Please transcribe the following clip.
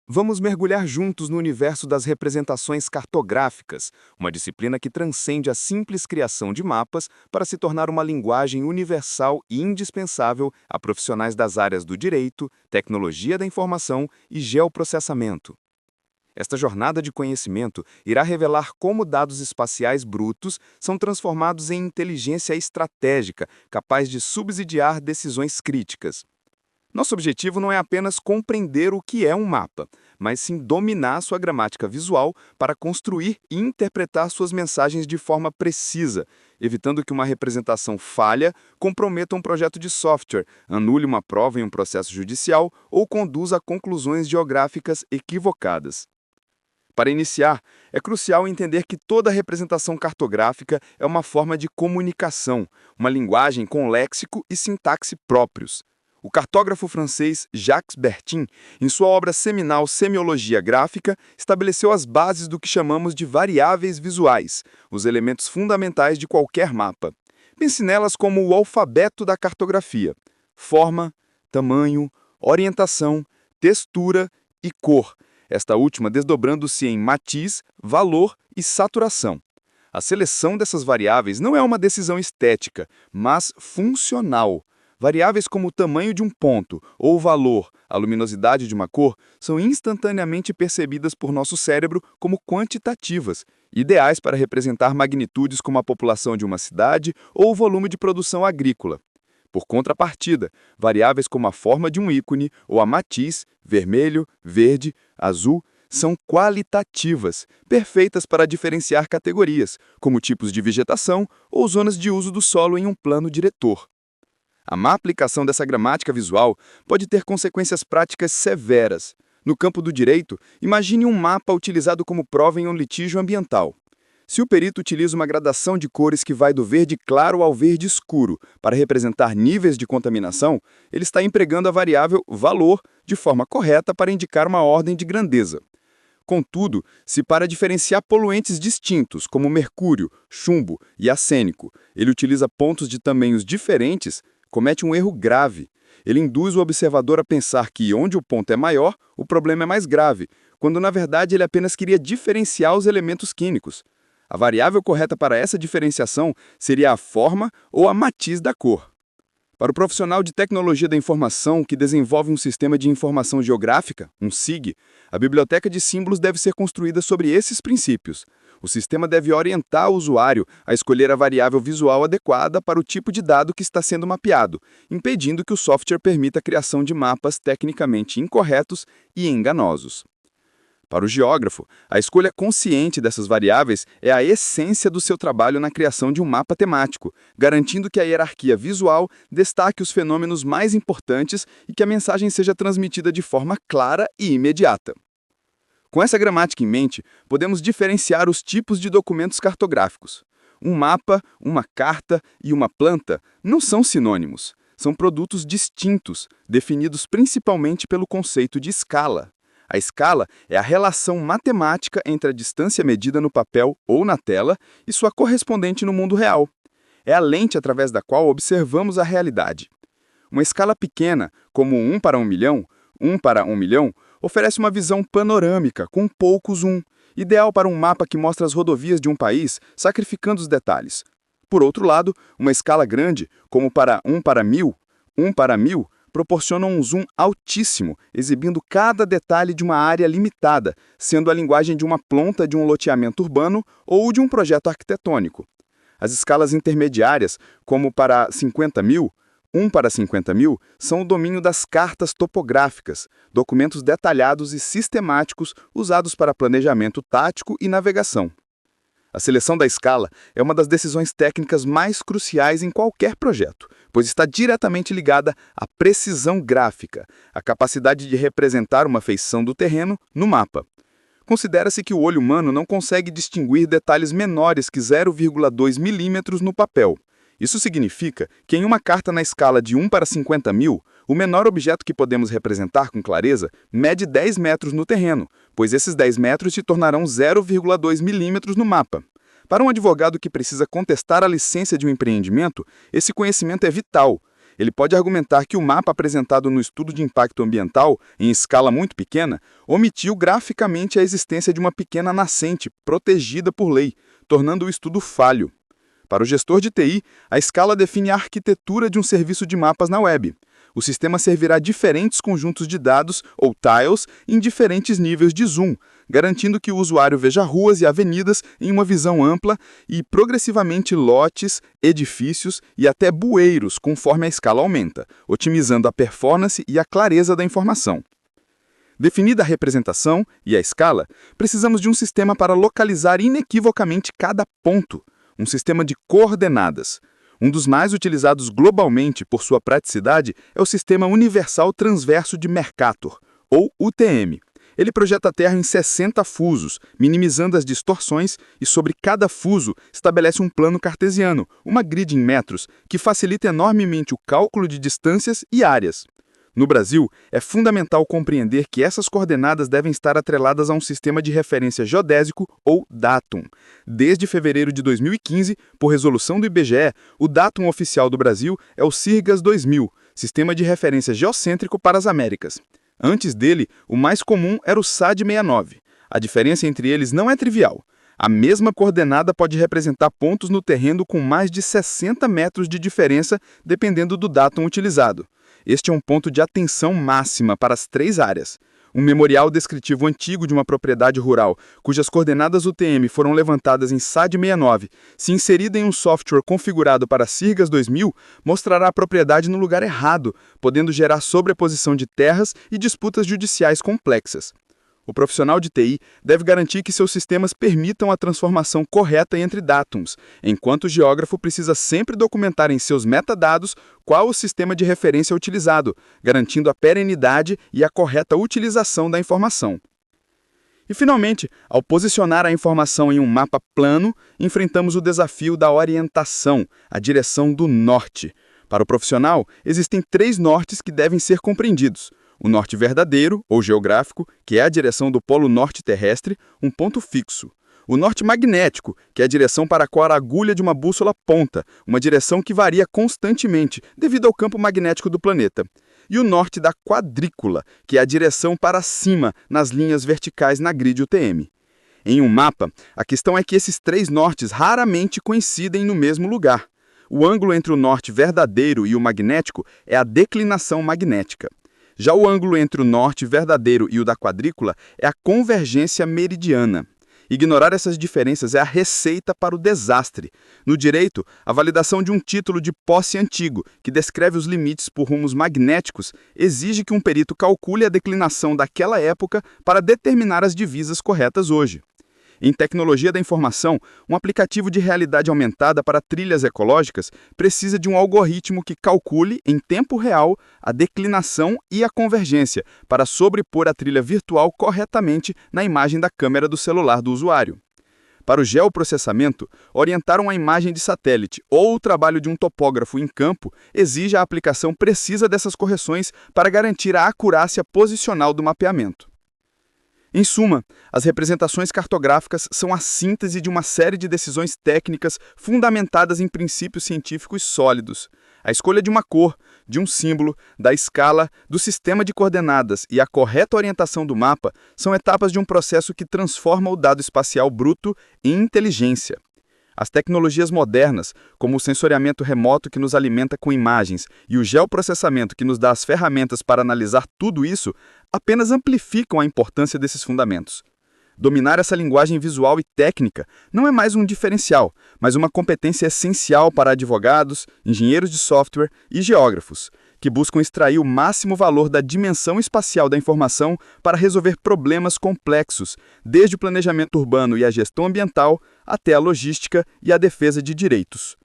Vamos mergulhar juntos no universo das representações cartográficas, uma disciplina que transcende a simples criação de mapas para se tornar uma linguagem universal e indispensável a profissionais das áreas do direito, tecnologia da informação e geoprocessamento. Esta jornada de conhecimento irá revelar como dados espaciais brutos são transformados em inteligência estratégica, capaz de subsidiar decisões críticas. Nosso objetivo não é apenas compreender o que é um mapa, mas sim dominar sua gramática visual para construir e interpretar suas mensagens de forma precisa, evitando que uma representação falha comprometa um projeto de software, anule uma prova em um processo judicial ou conduza a conclusões geográficas equivocadas. Para iniciar, é crucial entender que toda representação cartográfica é uma forma de comunicação, uma linguagem com léxico e sintaxe próprios. O cartógrafo francês Jacques Bertin, em sua obra seminal Semiologia Gráfica, estabeleceu as bases do que chamamos de variáveis visuais, os elementos fundamentais de qualquer mapa. Pense nelas como o alfabeto da cartografia: forma, tamanho, orientação, textura e cor, esta última desdobrando-se em matiz, valor e saturação. A seleção dessas variáveis não é uma decisão estética, mas funcional. Variáveis como o tamanho de um ponto ou o valor, a luminosidade de uma cor, são instantaneamente percebidas por nosso cérebro como quantitativas, ideais para representar magnitudes como a população de uma cidade ou o volume de produção agrícola. Por contrapartida, variáveis como a forma de um ícone ou a matiz, vermelho, verde, azul, são qualitativas, perfeitas para diferenciar categorias, como tipos de vegetação ou zonas de uso do solo em um plano diretor. A má aplicação dessa gramática visual pode ter consequências práticas severas. No campo do direito, imagine um mapa utilizado como prova em um litígio ambiental. Se o perito utiliza uma gradação de cores que vai do verde claro ao verde escuro para representar níveis de contaminação, ele está empregando a variável valor de forma correta para indicar uma ordem de grandeza. Contudo, se para diferenciar poluentes distintos, como mercúrio, chumbo e arsênico, ele utiliza pontos de tamanhos diferentes, comete um erro grave. Ele induz o observador a pensar que, onde o ponto é maior, o problema é mais grave, quando na verdade ele apenas queria diferenciar os elementos químicos. A variável correta para essa diferenciação seria a forma ou a matiz da cor. Para o profissional de tecnologia da informação que desenvolve um sistema de informação geográfica, um SIG, a biblioteca de símbolos deve ser construída sobre esses princípios. O sistema deve orientar o usuário a escolher a variável visual adequada para o tipo de dado que está sendo mapeado, impedindo que o software permita a criação de mapas tecnicamente incorretos e enganosos. Para o geógrafo, a escolha consciente dessas variáveis é a essência do seu trabalho na criação de um mapa temático, garantindo que a hierarquia visual destaque os fenômenos mais importantes e que a mensagem seja transmitida de forma clara e imediata. Com essa gramática em mente, podemos diferenciar os tipos de documentos cartográficos. Um mapa, uma carta e uma planta não são sinônimos. São produtos distintos, definidos principalmente pelo conceito de escala. A escala é a relação matemática entre a distância medida no papel ou na tela e sua correspondente no mundo real. É a lente através da qual observamos a realidade. Uma escala pequena, como 1 para 1 milhão, 1 para 1 milhão, oferece uma visão panorâmica, com pouco zoom, ideal para um mapa que mostra as rodovias de um país, sacrificando os detalhes. Por outro lado, uma escala grande, como para 1 para 1000, 1 para 1000, proporciona um zoom altíssimo, exibindo cada detalhe de uma área limitada, sendo a linguagem de uma plonta de um loteamento urbano ou de um projeto arquitetônico. As escalas intermediárias, como para 50.000, 1 para 50.000, são o domínio das cartas topográficas, documentos detalhados e sistemáticos usados para planejamento tático e navegação. A seleção da escala é uma das decisões técnicas mais cruciais em qualquer projeto, pois está diretamente ligada à precisão gráfica, a capacidade de representar uma feição do terreno no mapa. Considera-se que o olho humano não consegue distinguir detalhes menores que 0,2 milímetros no papel. Isso significa que em uma carta na escala de 1 para 50.000, o menor objeto que podemos representar com clareza mede 10 metros no terreno, pois esses 10 metros se tornarão 0,2 milímetros no mapa. Para um advogado que precisa contestar a licença de um empreendimento, esse conhecimento é vital. Ele pode argumentar que o mapa apresentado no estudo de impacto ambiental, em escala muito pequena, omitiu graficamente a existência de uma pequena nascente protegida por lei, tornando o estudo falho. Para o gestor de TI, a escala define a arquitetura de um serviço de mapas na web. O sistema servirá diferentes conjuntos de dados, ou tiles, em diferentes níveis de zoom, garantindo que o usuário veja ruas e avenidas em uma visão ampla e, progressivamente, lotes, edifícios e até bueiros, conforme a escala aumenta, otimizando a performance e a clareza da informação. Definida a representação e a escala, precisamos de um sistema para localizar inequivocamente cada ponto, um sistema de coordenadas. Um dos mais utilizados globalmente por sua praticidade é o Sistema Universal Transverso de Mercator, ou UTM. Ele projeta a Terra em 60 fusos, minimizando as distorções e sobre cada fuso estabelece um plano cartesiano, uma grid em metros, que facilita enormemente o cálculo de distâncias e áreas. No Brasil, é fundamental compreender que essas coordenadas devem estar atreladas a um sistema de referência geodésico ou DATUM. Desde fevereiro de 2015, por resolução do IBGE, o DATUM oficial do Brasil é o SIRGAS 2000, Sistema de Referência Geocêntrico para as Américas. Antes dele, o mais comum era o SAD 69. A diferença entre eles não é trivial. A mesma coordenada pode representar pontos no terreno com mais de 60 metros de diferença, dependendo do DATUM utilizado. Este é um ponto de atenção máxima para as três áreas. Um memorial descritivo antigo de uma propriedade rural, cujas coordenadas UTM foram levantadas em SAD 69, se inserida em um software configurado para SIRGAS 2000, mostrará a propriedade no lugar errado, podendo gerar sobreposição de terras e disputas judiciais complexas. O profissional de TI deve garantir que seus sistemas permitam a transformação correta entre datums, enquanto o geógrafo precisa sempre documentar em seus metadados qual o sistema de referência utilizado, garantindo a perenidade e a correta utilização da informação. E, finalmente, ao posicionar a informação em um mapa plano, enfrentamos o desafio da orientação, a direção do norte. Para o profissional, existem três nortes que devem ser compreendidos. O norte verdadeiro, ou geográfico, que é a direção do polo norte terrestre, um ponto fixo. O norte magnético, que é a direção para a qual a agulha de uma bússola aponta, uma direção que varia constantemente devido ao campo magnético do planeta. E o norte da quadrícula, que é a direção para cima nas linhas verticais na grid UTM. Em um mapa, a questão é que esses três nortes raramente coincidem no mesmo lugar. O ângulo entre o norte verdadeiro e o magnético é a declinação magnética. Já o ângulo entre o norte verdadeiro e o da quadrícula é a convergência meridiana. Ignorar essas diferenças é a receita para o desastre. No direito, a validação de um título de posse antigo, que descreve os limites por rumos magnéticos, exige que um perito calcule a declinação daquela época para determinar as divisas corretas hoje. Em tecnologia da informação, um aplicativo de realidade aumentada para trilhas ecológicas precisa de um algoritmo que calcule, em tempo real, a declinação e a convergência para sobrepor a trilha virtual corretamente na imagem da câmera do celular do usuário. Para o geoprocessamento, orientar uma imagem de satélite ou o trabalho de um topógrafo em campo exige a aplicação precisa dessas correções para garantir a acurácia posicional do mapeamento. Em suma, as representações cartográficas são a síntese de uma série de decisões técnicas fundamentadas em princípios científicos sólidos. A escolha de uma cor, de um símbolo, da escala, do sistema de coordenadas e a correta orientação do mapa são etapas de um processo que transforma o dado espacial bruto em inteligência. As tecnologias modernas, como o sensoriamento remoto que nos alimenta com imagens e o geoprocessamento que nos dá as ferramentas para analisar tudo isso, apenas amplificam a importância desses fundamentos. Dominar essa linguagem visual e técnica não é mais um diferencial, mas uma competência essencial para advogados, engenheiros de software e geógrafos, que buscam extrair o máximo valor da dimensão espacial da informação para resolver problemas complexos, desde o planejamento urbano e a gestão ambiental até a logística e a defesa de direitos.